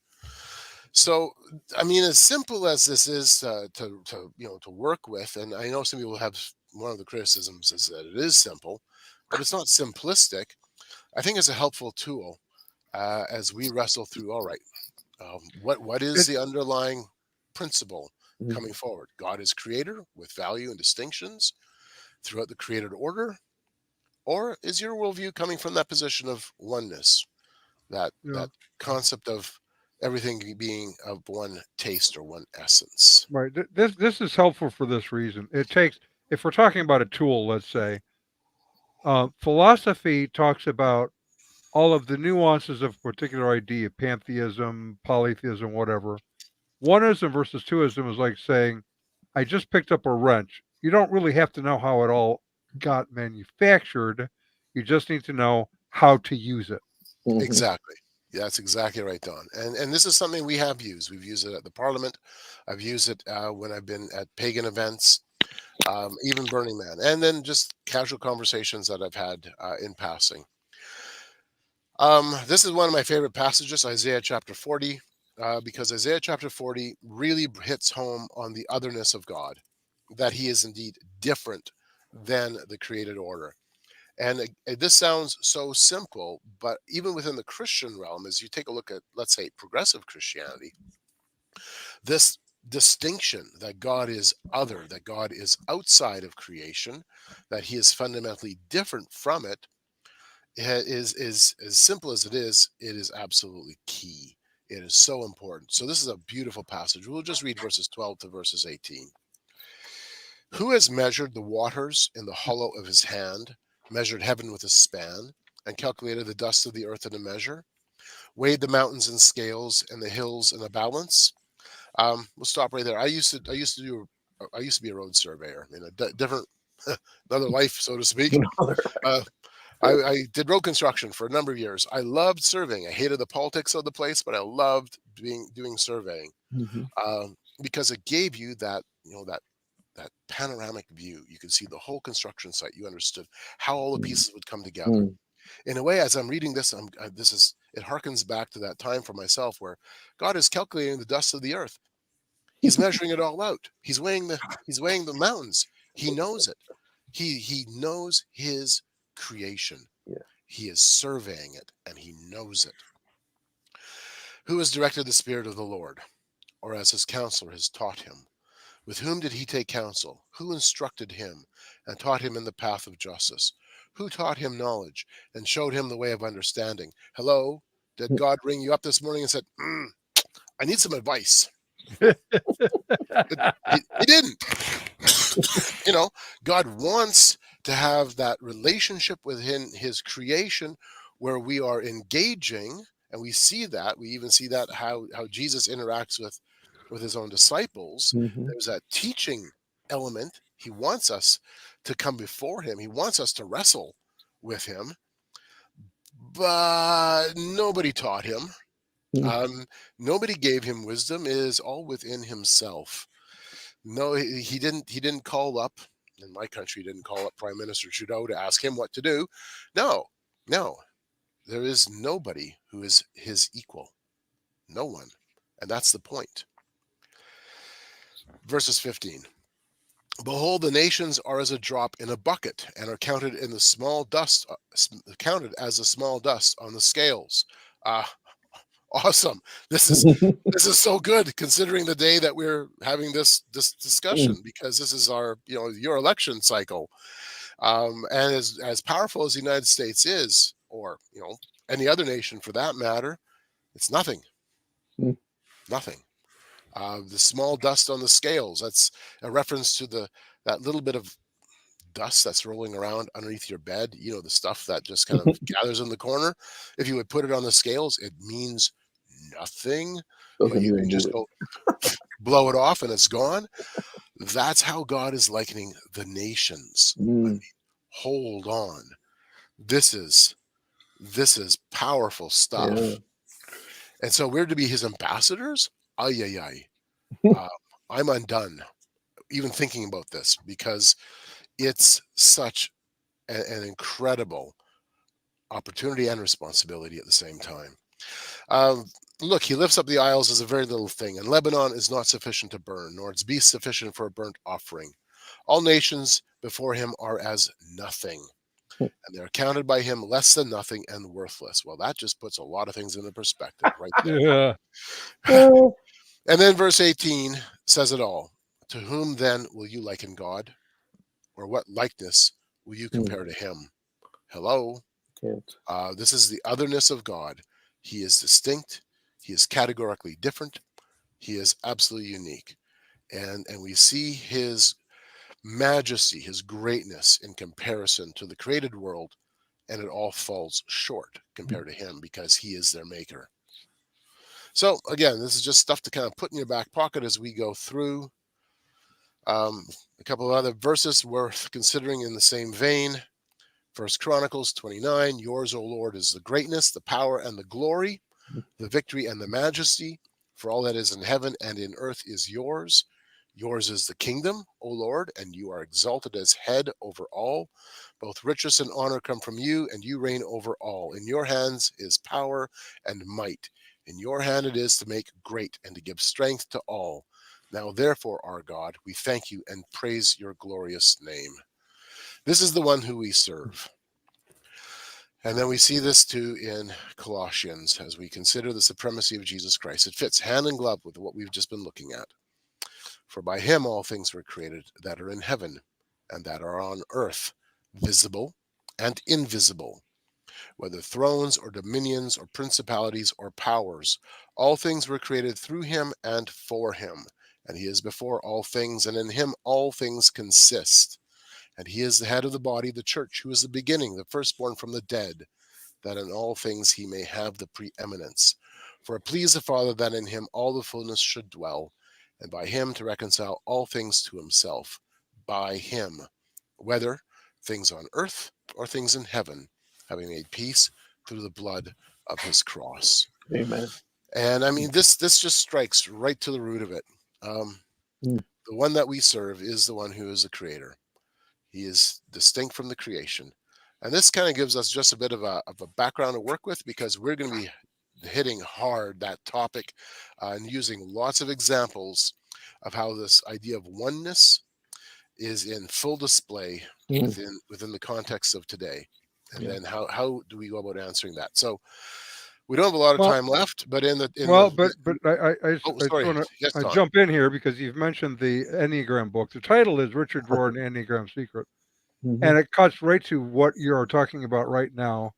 So, I mean, as simple as this is to work with, and I know some people have one of the criticisms is that it is simple, but it's not simplistic. I think it's a helpful tool as we wrestle through. All right, what is It, the underlying principle Mhm. coming forward? God is creator with value and distinctions throughout the created order, or is your worldview coming from that position of oneness, that yeah, concept of everything being of one taste or one essence? right. This is helpful for this reason. It takes, if we're talking about a tool, let's say, philosophy talks about all of the nuances of a particular idea, pantheism, polytheism, whatever. One-ism versus two-ism is like saying, I just picked up a wrench. You don't really have to know how it all got manufactured. You just need to know how to use it. Mhm. Exactly. Yeah, that's exactly right, Don. And this is something we have used. We've used it at the Parliament. I've used it when I've been at pagan events, even Burning Man, and then just casual conversations that I've had in passing. This is one of my favorite passages, Isaiah chapter 40, because Isaiah chapter 40 really hits home on the otherness of God, that he is indeed different than the created order. And this sounds so simple, but even within the Christian realm, as you take a look at, let's say, progressive Christianity, this distinction that God is other, that God is outside of creation, that he is fundamentally different from it, is as simple as it is absolutely key. It is so important. So this is a beautiful passage. We'll just read verses 12 to verses 18. Who has measured the waters in the hollow of his hand, measured heaven with a span, and calculated the dust of the earth in a measure, weighed the mountains in scales and the hills in a balance? We'll stop right there. I used to be a road surveyor in a different another life, so to speak. Uh, I did road construction for a number of years. I loved surveying. I hated the politics of the place, but I loved doing surveying Mhm. because it gave you that panoramic view. You could see the whole construction site. You understood how all the Mhm. pieces would come together. Mhm. In a way, as I'm reading this, it harkens back to that time for myself where God is calculating the dust of the earth. He's measuring it all out. He's weighing the mountains. He knows it. He knows his creation. Yeah. He is surveying it and he knows it. Who has directed the Spirit of the Lord, or as his counselor has taught him? With whom did he take counsel? Who instructed him and taught him in the path of justice? Who taught him knowledge and showed him the way of understanding? Hello? Did God ring you up this morning and said, I need some advice? He didn't. You know, God wants to have that relationship within his creation where we are engaging, and we see that. We even see that how Jesus interacts with his own disciples. Mhm. There's that teaching element. He wants us to come before him. He wants us to wrestle with him, but nobody taught him. Mhm. Um, Nobody gave him wisdom. It is all within himself. No, he didn't call up, in my country, didn't call up Prime Minister Trudeau to ask him what to do. No, no, there is nobody who is his equal. No one. And that's the point. Verses 15. Behold, the nations are as a drop in a bucket, and are counted in the small dust, counted as a small dust on the scales. Ah, awesome! This is so good, considering the day that we're having this discussion, because this is our your election cycle, and as powerful as the United States is, or any other nation for that matter, it's nothing, Mhm. nothing. The small dust on the scales. That's a reference to that little bit of dust that's rolling around underneath your bed. You know, the stuff that just kind of gathers in the corner. If you would put it on the scales, it means nothing. Doesn't You even can move just it. go blow it off and it's gone. That's how God is likening the nations. I mean, Mm. hold on. This is this is powerful Yeah. stuff. And so we're to be his ambassadors. Ay ay ay. Uh, I'm undone even thinking about this because it's such an incredible opportunity and responsibility at the same time. Um, Look, he lifts up the isles as a very little thing, and Lebanon is not sufficient to burn, nor its beasts sufficient for a burnt offering. All nations before him are as nothing, and they are counted by him less than nothing and worthless. Well, that just puts a lot of things into perspective right there. Yeah. Oh, And then verse 18 says it all. To whom then will you liken God? Or what likeness will you compare to him? Hello? can't. This is the otherness of God. He is distinct. He is categorically different. He is absolutely unique. And we see his majesty, his greatness in comparison to the created world, and it all falls short compared to him because he is their maker. So again, this is just stuff to kind of put in your back pocket as we go through. A couple of other verses worth considering in the same vein. First Chronicles 29, yours, O Lord, is the greatness, the power, and the glory, the victory and the majesty, for all that is in heaven and in earth is yours. Yours is the kingdom, O Lord, and you are exalted as head over all. Both riches and honor come from you, and you reign over all. In your hands is power and might. In your hand it is to make great and to give strength to all. Now, therefore, our God, we thank you and praise your glorious name. This is the one who we serve. And then we see this too in Colossians as we consider the supremacy of Jesus Christ. It fits hand in glove with what we've just been looking at. For by him all things were created that are in heaven and that are on earth, visible and invisible, whether thrones or dominions or principalities or powers. All things were created through him and for him. And he is before all things, and in him all things consist. And he is the head of the body, the church, who is the beginning, the firstborn from the dead, that in all things he may have the preeminence. For it pleased the Father that in him all the fullness should dwell, and by him to reconcile all things to himself, by him, whether things on earth or things in heaven, having made peace through the blood of his cross. Amen. And I mean, this just strikes right to the root of it. The one that we serve is the one who is the creator. He is distinct from the creation. And this kind of gives us just a bit of a background to work with, because we're going to be hitting hard that topic and using lots of examples of how this idea of oneness is in full display within the context of today. And then how do we go about answering that? So we don't have a lot of time left, but I sorry. want Yes, to Don. jump in here because you've mentioned the Enneagram book. The title is Richard Rohr and the Enneagram Secret, and it cuts right to what you're talking about right now.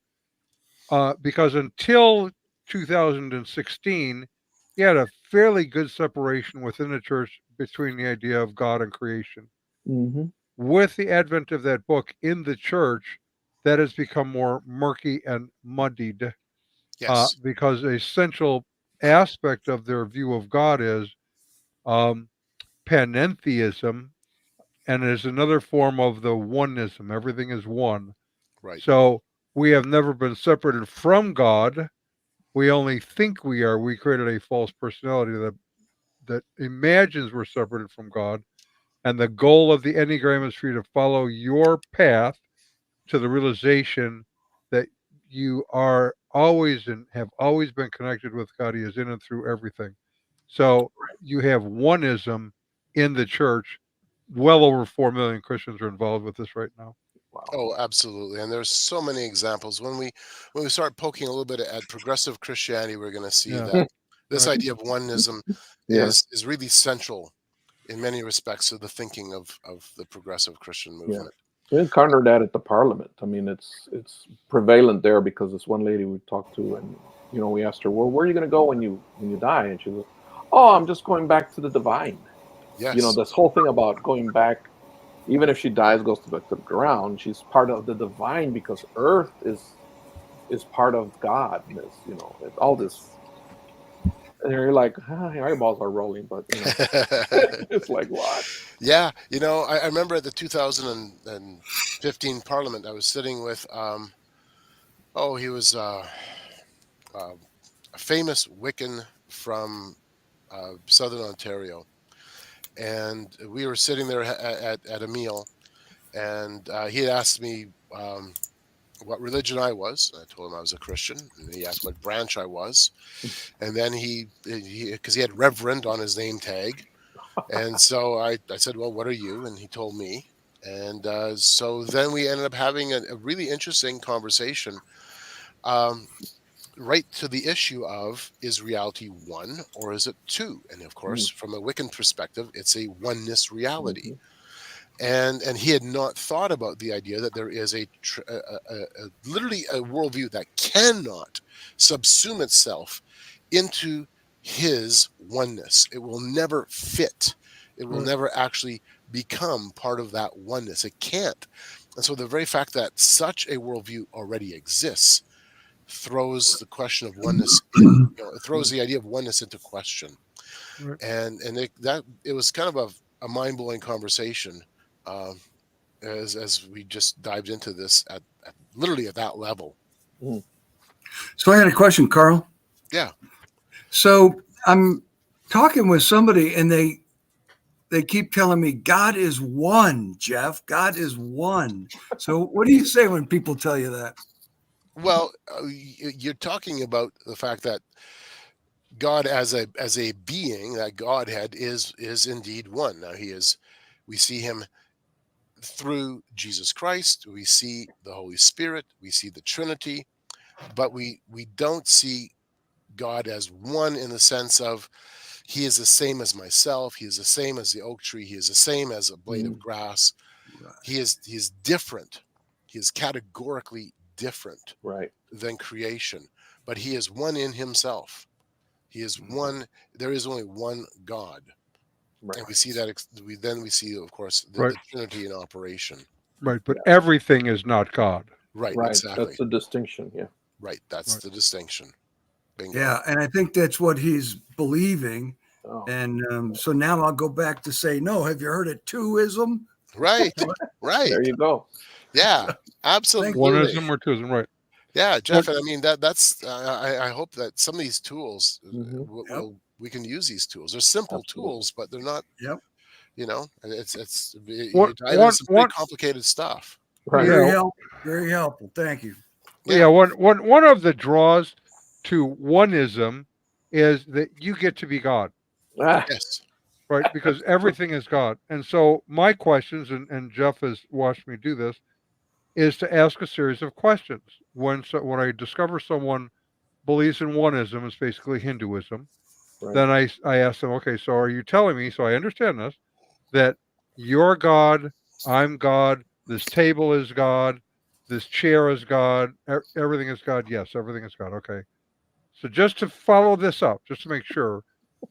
Because until 2016, you had a fairly good separation within the church between the idea of God and creation. With the advent of that book in the church, that has become more murky and muddied. Yes. Because a central aspect of their view of God is panentheism, and is another form of the one-ism. Everything is one. Right. So we have never been separated from God. We only think we are. We created a false personality that imagines we're separated from God. And the goal of the Enneagram is for you to follow your path to the realization that you are always and have always been connected with God. He is in and through everything. So you have one-ism in the church. Well over 4 million Christians are involved with this right now. Wow. Oh, absolutely. And there's so many examples. When we start poking a little bit at progressive Christianity, we're going to see that this idea of oneism is really central in many respects to the thinking of the progressive Christian movement. We encountered that at the Parliament. I mean, it's prevalent there because this one lady we talked to, and we asked her, well, where are you going to go when you die? And she was, oh, I'm just going back to the divine. Yes. This whole thing about going back, even if she dies, goes back to the ground, she's part of the divine because Earth is part of God. All this. And you're like, your eyeballs are rolling, but it's like, what? Yeah, I remember at the 2015 Parliament, I was sitting with, he was a famous Wiccan from Southern Ontario, and we were sitting there at a meal, and he had asked me what religion I was. I told him I was a Christian, and he asked what branch I was, and then because he had Reverend on his name tag, and so I said, well, what are you? And he told me, and so then we ended up having a really interesting conversation. Um, right to the issue of, is reality one or is it two? And of course, from a Wiccan perspective, it's a oneness reality. And he had not thought about the idea that there is literally a worldview that cannot subsume itself into his oneness. It will never fit. It will never actually become part of that oneness. It can't. And so the very fact that such a worldview already exists throws the question of oneness it throws the idea of oneness into question. And it was kind of a mind-blowing conversation, as we just dived into this at literally at that level. So I had a question, Carl. Yeah. So I'm talking with somebody and they keep telling me God is one, Jeff. God is one. So what do you say when people tell you that? Well, you're talking about the fact that God as a being, that Godhead is indeed one. Now we see him through Jesus Christ, we see the Holy Spirit, we see the Trinity, but we don't see God as one in the sense of he is the same as myself, he is the same as the oak tree, he is the same as a blade of grass. He is different. He is categorically different than creation, but he is one in himself. He is one. There is only one God. And we see that we see, of course, the Trinity in operation. Right, but everything is not God. Right, exactly. That's the distinction. Yeah. Right, that's the distinction. Bingo. Yeah, and I think that's what he's believing. And so now I'll go back to say, no, have you heard of two-ism? Right, right. There you go. Yeah, absolutely. One-ism or two-ism, right. Yeah, Jeff, and I mean that's I hope that some of these tools we can use these tools. They're simple tools, but they're not. You know, it's pretty complicated stuff. Right. Very helpful. Thank you. Yeah, one of the draws to one-ism is that you get to be God. Yes. Right, because everything is God. And so my questions, and Jeff has watched me do this, is to ask a series of questions. When I discover someone believes in one-ism, it's basically Hinduism, then I ask them, okay, so are you telling me, so I understand this, that you're God, I'm God, this table is God, this chair is God, everything is God? Yes, everything is God. Okay. So just to follow this up, just to make sure,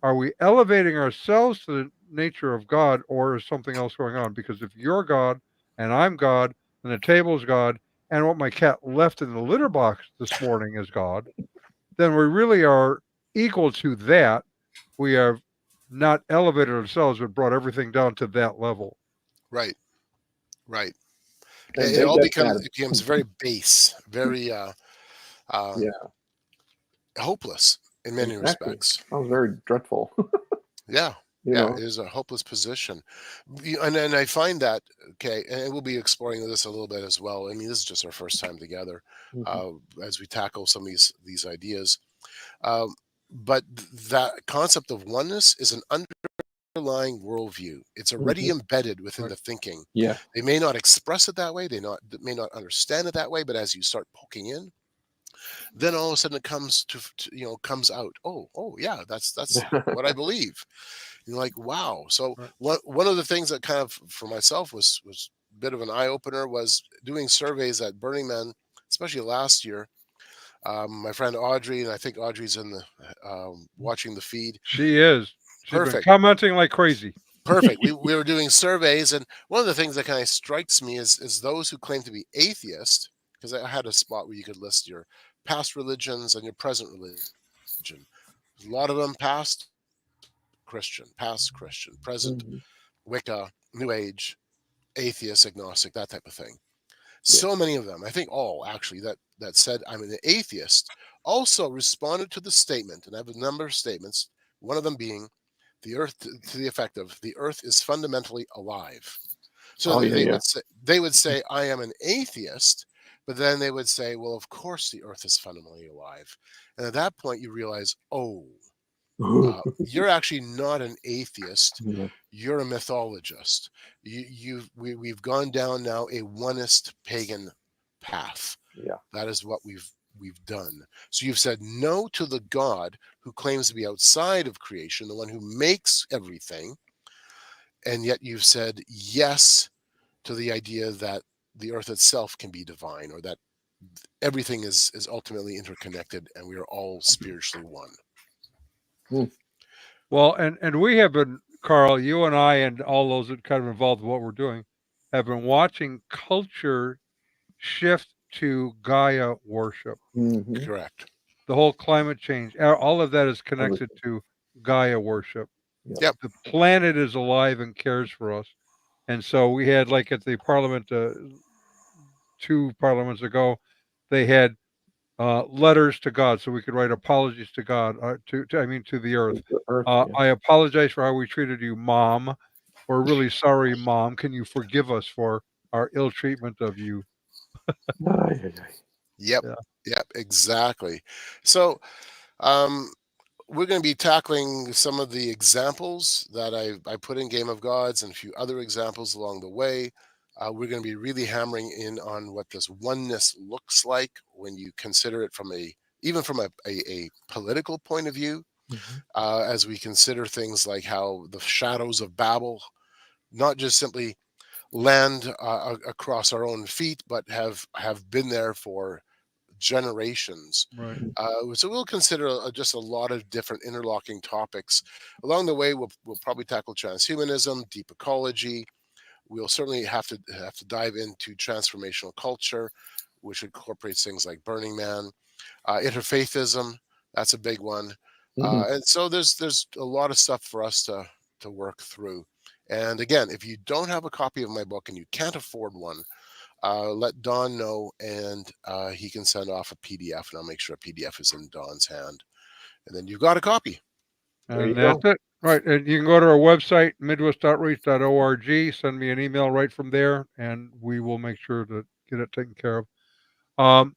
are we elevating ourselves to the nature of God, or is something else going on? Because if you're God and I'm God, and the table is God, and what my cat left in the litter box this morning is God, then we really are equal to that. We have not elevated ourselves, but brought everything down to that level. Right. Right. It all becomes very base, very hopeless in many respects. That was very dreadful. Yeah. It is a hopeless position. And then I find that, and we'll be exploring this a little bit as well. I mean, this is just our first time together as we tackle some of these ideas. But that concept of oneness is an underlying worldview. It's already embedded within the thinking. Yeah. They may not express it that way. They may not understand it that way. But as you start poking in, then all of a sudden it comes comes out. Oh yeah, that's what I believe. You're like, wow. So one of the things that kind of for myself was a bit of an eye opener was doing surveys at Burning Man, especially last year. My friend Audrey, and I think Audrey's in the watching the feed. She is. She's been commenting like crazy. Perfect. We were doing surveys, and one of the things that kind of strikes me is those who claim to be atheist, because I had a spot where you could list your past religions and your present religion. A lot of them past Christian, present Wicca, New Age, atheist, agnostic, that type of thing. So many of them, I think all actually, that said I'm an atheist, also responded to the statement, and I have a number of statements, one of them being the earth, to the effect of the earth is fundamentally alive. So they would say I am an atheist, But then they would say, well, of course the Earth is fundamentally alive. And at that point, you realize, you're actually not an atheist. Yeah. You're a mythologist. We've gone down now a oneist pagan path. Yeah. That is what we've done. So you've said no to the God who claims to be outside of creation, the one who makes everything, and yet you've said yes to the idea that the earth itself can be divine, or that everything is ultimately interconnected and we are all spiritually one. Well, and we have been, Carl, you and I and all those that kind of involved in what we're doing, have been watching culture shift to Gaia worship. Mhm. Correct. The whole climate change, all of that is connected to Gaia worship. Yep. The planet is alive and cares for us. And so we had, like at the parliament, 2 parliaments ago, they had letters to God, so we could write apologies to God, to the earth. The earth, yeah. I apologize for how we treated you, Mom. We're really sorry, Mom. Can you forgive us for our ill treatment of you? Ay, ay, ay. Yep. Yeah. Yep. Exactly. So, we're going to be tackling some of the examples that I put in Game of Gods and a few other examples along the way. We're going to be really hammering in on what this oneness looks like when you consider it even from a political point of view, as we consider things like how the shadows of Babel not just simply land across our own feet, but have been there for generations. Right. So we'll consider just a lot of different interlocking topics. Along the way, we'll probably tackle transhumanism, deep ecology. We'll certainly have to dive into transformational culture, which incorporates things like Burning Man, interfaithism. That's a big one. And so there's a lot of stuff for us to work through. And again, if you don't have a copy of my book and you can't afford one, let Don know, and he can send off a PDF, and I'll make sure a PDF is in Don's hand. And then you've got a copy. There you And that's it. Right. And you can go to our website, midwestoutreach.org, send me an email right from there, and we will make sure to get it taken care of.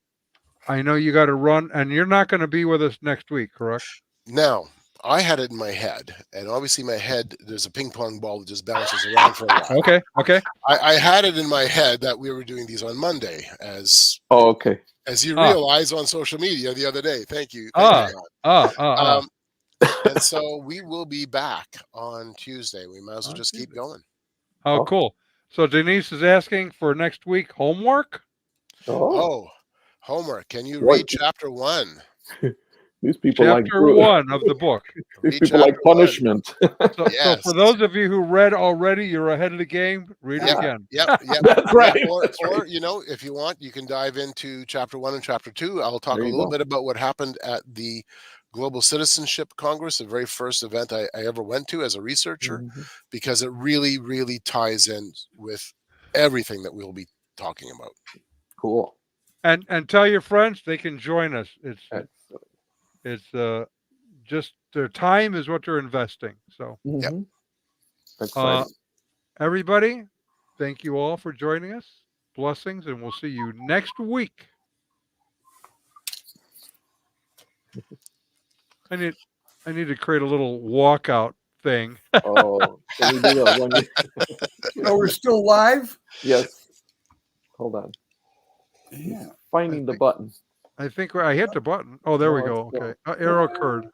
I know you got to run, and you're not going to be with us next week, correct? Now, I had it in my head, and obviously my head, there's a ping pong ball that just bounces around for a while. Okay. I had it in my head that we were doing these on Monday, as okay. as you realized on social media the other day. Thank you. And so we will be back on Tuesday. We might as well just keep going. Oh, cool. So Denise is asking for next week homework? Oh, homework. Can you read chapter 1? These people chapter 1 of the book. These people like punishment. So for those of you who read already, you're ahead of the game. Read it again. Yep. That's right. Or if you want, you can dive into chapter 1 and chapter 2. I'll talk a little bit about what happened at the Global Citizenship Congress, the very first event I ever went to as a researcher, because it really, really ties in with everything that we'll be talking about. Cool. And tell your friends they can join us. It's just their time is what they're investing. So everybody, thank you all for joining us. Blessings, and we'll see you next week. I need to create a little walkout thing. Oh, can we do that one? Oh, we're still live? Yes. Hold on. Yeah. Finding the button. I think I hit the button. Oh, there we go. Okay. Arrow occurred.